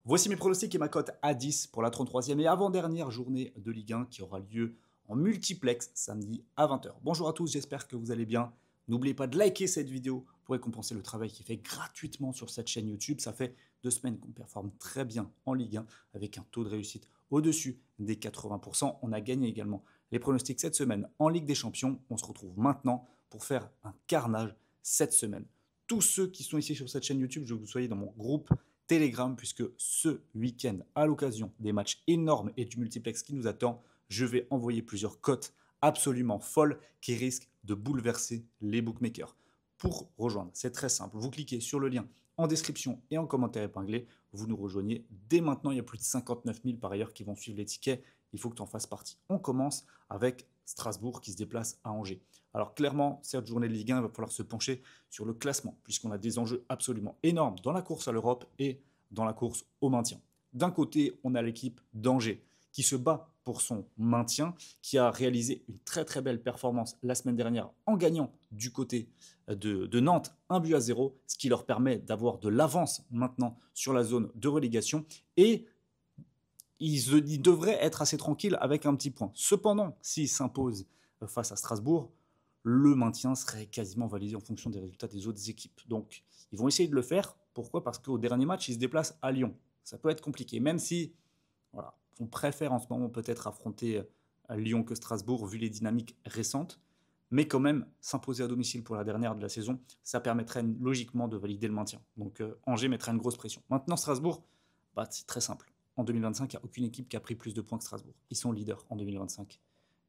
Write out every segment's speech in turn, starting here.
Voici mes pronostics et ma cote à 10 pour la 33e et avant-dernière journée de Ligue 1 qui aura lieu en multiplex samedi à 20h. Bonjour à tous, j'espère que vous allez bien. N'oubliez pas de liker cette vidéo pour récompenser le travail qui est fait gratuitement sur cette chaîne YouTube. Ça fait 2 semaines qu'on performe très bien en Ligue 1 avec un taux de réussite au-dessus des 80%. On a gagné également les pronostics cette semaine en Ligue des Champions. On se retrouve maintenant pour faire un carnage cette semaine. Tous ceux qui sont ici sur cette chaîne YouTube, je veux que vous soyez dans mon groupe Telegram, puisque ce week-end, à l'occasion des matchs énormes et du multiplex qui nous attend, je vais envoyer plusieurs cotes absolument folles qui risquent de bouleverser les bookmakers. Pour rejoindre, c'est très simple. Vous cliquez sur le lien en description et en commentaire épinglé. Vous nous rejoignez dès maintenant. Il y a plus de 59 000 par ailleurs qui vont suivre les tickets. Il faut que tu en fasses partie. On commence avec Strasbourg qui se déplace à Angers. Alors clairement, cette journée de Ligue 1, il va falloir se pencher sur le classement, puisqu'on a des enjeux absolument énormes dans la course à l'Europe et dans la course au maintien. D'un côté, on a l'équipe d'Angers qui se bat pour son maintien, qui a réalisé une très très belle performance la semaine dernière en gagnant du côté de Nantes 1-0, ce qui leur permet d'avoir de l'avance maintenant sur la zone de relégation et ils devraient être assez tranquilles avec un petit point. Cependant, s'ils s'imposent face à Strasbourg, le maintien serait quasiment validé en fonction des résultats des autres équipes. Donc, ils vont essayer de le faire. Pourquoi? Parce qu'au dernier match, ils se déplacent à Lyon. Ça peut être compliqué, même si voilà, on préfère en ce moment peut-être affronter Lyon que Strasbourg, vu les dynamiques récentes. Mais quand même, s'imposer à domicile pour la dernière de la saison, ça permettrait logiquement de valider le maintien. Donc Angers mettrait une grosse pression. Maintenant, Strasbourg, c'est très simple. En 2025, il n'y a aucune équipe qui a pris plus de points que Strasbourg. Ils sont leaders en 2025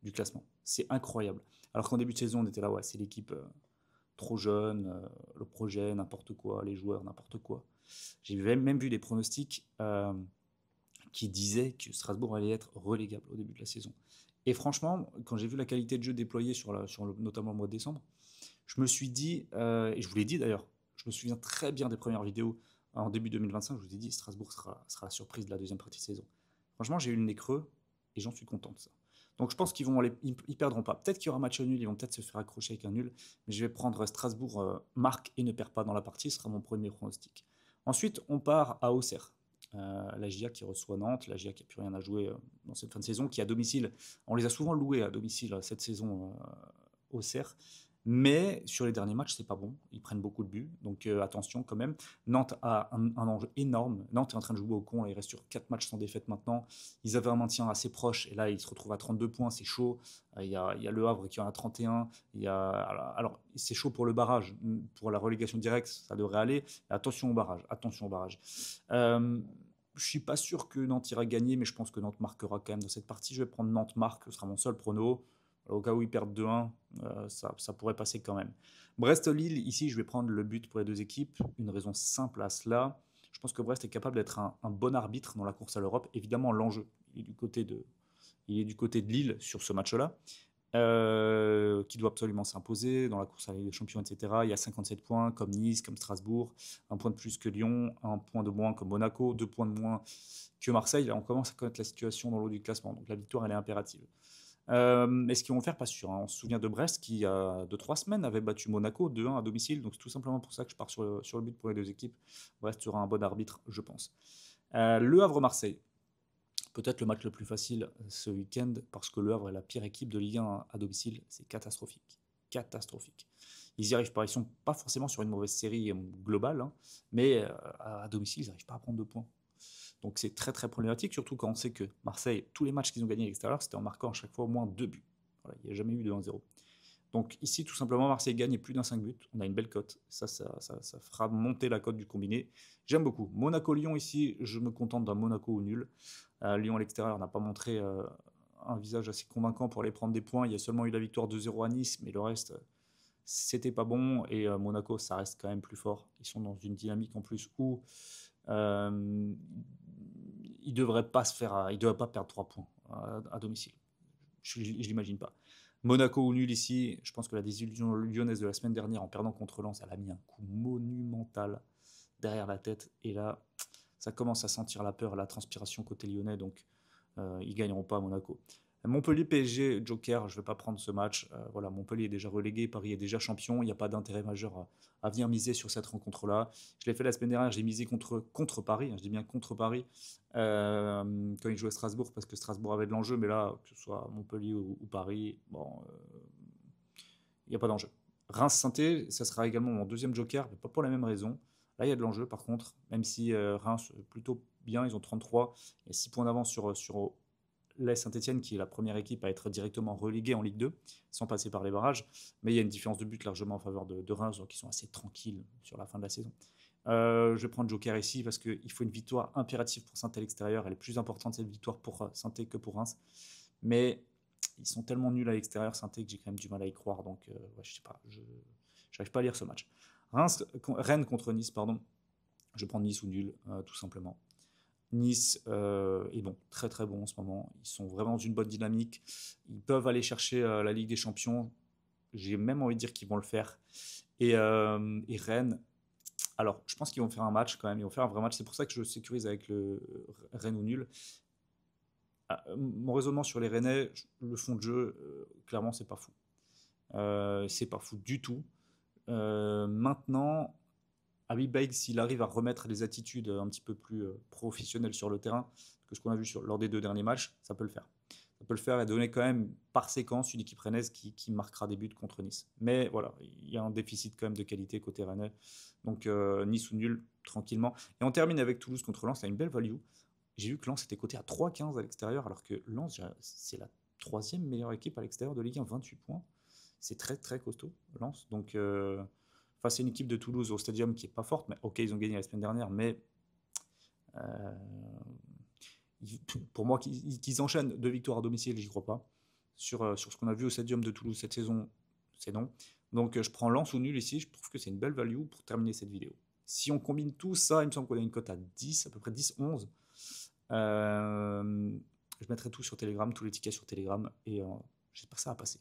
du classement. C'est incroyable. Alors qu'en début de saison, on était là, ouais, c'est l'équipe trop jeune, le projet, n'importe quoi, les joueurs, n'importe quoi. J'ai même vu des pronostics qui disaient que Strasbourg allait être relégable au début de la saison. Et franchement, quand j'ai vu la qualité de jeu déployée notamment le mois de décembre, je me suis dit, et je vous l'ai dit d'ailleurs, je me souviens très bien des premières vidéos en début 2025, je vous ai dit Strasbourg sera la surprise de la deuxième partie de saison. Franchement, j'ai eu le nez creux et j'en suis content de ça. Donc je pense qu'ils vont aller, ils perdront pas. Peut-être qu'il y aura match nul, ils vont peut-être se faire accrocher avec un nul, mais je vais prendre Strasbourg marque et ne perd pas dans la partie, ce sera mon premier pronostic. Ensuite, on part à Auxerre. La GIA qui reçoit Nantes, la GIA qui n'a plus rien à jouer dans cette fin de saison, qui à domicile, on les a souvent loués à domicile cette saison Auxerre, mais sur les derniers matchs, c'est pas bon. Ils prennent beaucoup de buts, donc attention quand même. Nantes a un enjeu énorme. Nantes est en train de jouer au con, là, il reste sur 4 matchs sans défaite maintenant. Ils avaient un maintien assez proche, et là, ils se retrouvent à 32 points, c'est chaud. Il y a Le Havre qui en a 31. Alors, c'est chaud pour le barrage. Pour la relégation directe, ça devrait aller. Attention au barrage, attention au barrage. Je suis pas sûr que Nantes ira gagner, mais je pense que Nantes marquera quand même dans cette partie. Je vais prendre Nantes marque, ce sera mon seul prono. Au cas où ils perdent 2-1, ça pourrait passer quand même. Brest-Lille, ici, je vais prendre le but pour les deux équipes. Une raison simple à cela. Je pense que Brest est capable d'être un bon arbitre dans la course à l'Europe. Évidemment, l'enjeu, il est du côté de Lille sur ce match-là, qui doit absolument s'imposer dans la course à la Ligue des Champions, etc. Il y a 57 points, comme Nice, comme Strasbourg, un point de plus que Lyon, un point de moins comme Monaco, 2 points de moins que Marseille. Là, on commence à connaître la situation dans l'eau du classement. Donc la victoire, elle est impérative. Et ce qu'ils vont faire, pas sûr. Hein. On se souvient de Brest qui, il y a 2-3 semaines, avait battu Monaco 2-1 à domicile. Donc c'est tout simplement pour ça que je pars sur le but pour les deux équipes. Brest sera un bon arbitre, je pense. Le Havre-Marseille. Peut-être le match le plus facile ce week-end parce que Le Havre est la pire équipe de Ligue 1 à domicile. C'est catastrophique. Catastrophique. Ils n'y arrivent pas. Ils sont pas forcément sur une mauvaise série globale, hein, mais à domicile, ils n'arrivent pas à prendre 2 points. Donc c'est très très problématique, surtout quand on sait que Marseille, tous les matchs qu'ils ont gagnés à l'extérieur, c'était en marquant à chaque fois au moins 2 buts. Voilà, il n'y a jamais eu de 1-0. Donc ici, tout simplement, Marseille gagne et plus d'un 5 buts. On a une belle cote. Ça fera monter la cote du combiné. J'aime beaucoup. Monaco-Lyon ici, je me contente d'un Monaco ou nul. Lyon à l'extérieur n'a pas montré un visage assez convaincant pour aller prendre des points. Il y a seulement eu la victoire 2-0 à Nice, mais le reste, c'était pas bon. Et Monaco, ça reste quand même plus fort. Ils sont dans une dynamique en plus où il devrait pas perdre 3 points à domicile. Je l'imagine pas. Monaco ou nul ici, je pense que la désillusion lyonnaise de la semaine dernière en perdant contre Lens, elle a mis un coup monumental derrière la tête. Et là, ça commence à sentir la peur, la transpiration côté lyonnais, donc ils gagneront pas à Monaco. Montpellier PSG Joker, je ne vais pas prendre ce match. Voilà, Montpellier est déjà relégué, Paris est déjà champion. Il n'y a pas d'intérêt majeur à venir miser sur cette rencontre-là. Je l'ai fait la semaine dernière, j'ai misé contre Paris, hein, je dis bien contre Paris, quand il jouait Strasbourg, parce que Strasbourg avait de l'enjeu, mais là, que ce soit Montpellier ou Paris, bon, il n'y a pas d'enjeu. Reims-Sainté, ça sera également mon deuxième Joker, mais pas pour la même raison. Là, il y a de l'enjeu par contre, même si Reims, plutôt bien, ils ont 33, il y a 6 points d'avance sur l'AS Saint-Etienne, qui est la première équipe à être directement reléguée en Ligue 2, sans passer par les barrages. Mais il y a une différence de but largement en faveur de Reims, donc ils sont assez tranquilles sur la fin de la saison. Je vais prendre Joker ici parce qu'il faut une victoire impérative pour Saint-Étienne à l'extérieur. Elle est plus importante cette victoire pour Saint-Étienne que pour Reims. Mais ils sont tellement nuls à l'extérieur, Saint-Étienne, que j'ai quand même du mal à y croire. Donc, ouais, je sais pas, je n'arrive pas à lire ce match. Rennes contre Nice, pardon. Je vais prendre Nice ou nul, tout simplement. Nice est bon, très très bon en ce moment. Ils sont vraiment dans une bonne dynamique. Ils peuvent aller chercher la Ligue des Champions. J'ai même envie de dire qu'ils vont le faire. Et Rennes, alors je pense qu'ils vont faire un match quand même. Ils vont faire un vrai match. C'est pour ça que je sécurise avec le Rennes ou nul. Mon raisonnement sur les Rennais, le fond de jeu, clairement, c'est pas fou. C'est pas fou du tout. Maintenant, Habib Beye, s'il arrive à remettre les attitudes un petit peu plus professionnelles sur le terrain, que ce qu'on a vu lors des 2 derniers matchs, ça peut le faire. Ça peut le faire et donner quand même par séquence une équipe rennaise qui marquera des buts contre Nice. Mais voilà, il y a un déficit quand même de qualité côté rennais. Donc Nice ou nul, tranquillement. Et on termine avec Toulouse contre Lens, là une belle value. J'ai vu que Lens était coté à 3,15 à l'extérieur, alors que Lens, c'est la troisième meilleure équipe à l'extérieur de Ligue 1, 28 points. C'est très très costaud, Lens. Donc face à une équipe de Toulouse au Stadium qui est pas forte, mais ok, ils ont gagné la semaine dernière, mais euh, pour moi, qu'ils enchaînent 2 victoires à domicile, j'y crois pas. Sur ce qu'on a vu au Stadium de Toulouse cette saison, c'est non. Donc je prends Lens ou nul ici, je trouve que c'est une belle value pour terminer cette vidéo. Si on combine tout ça, il me semble qu'on a une cote à 10, à peu près 10-11. Je mettrai tout sur Telegram, tous les tickets sur Telegram, et j'espère que ça va passer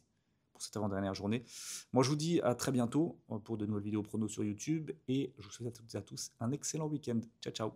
pour cette avant-dernière journée. Moi, je vous dis à très bientôt pour de nouvelles vidéos pronos sur YouTube, et je vous souhaite à toutes et à tous un excellent week-end. Ciao, ciao.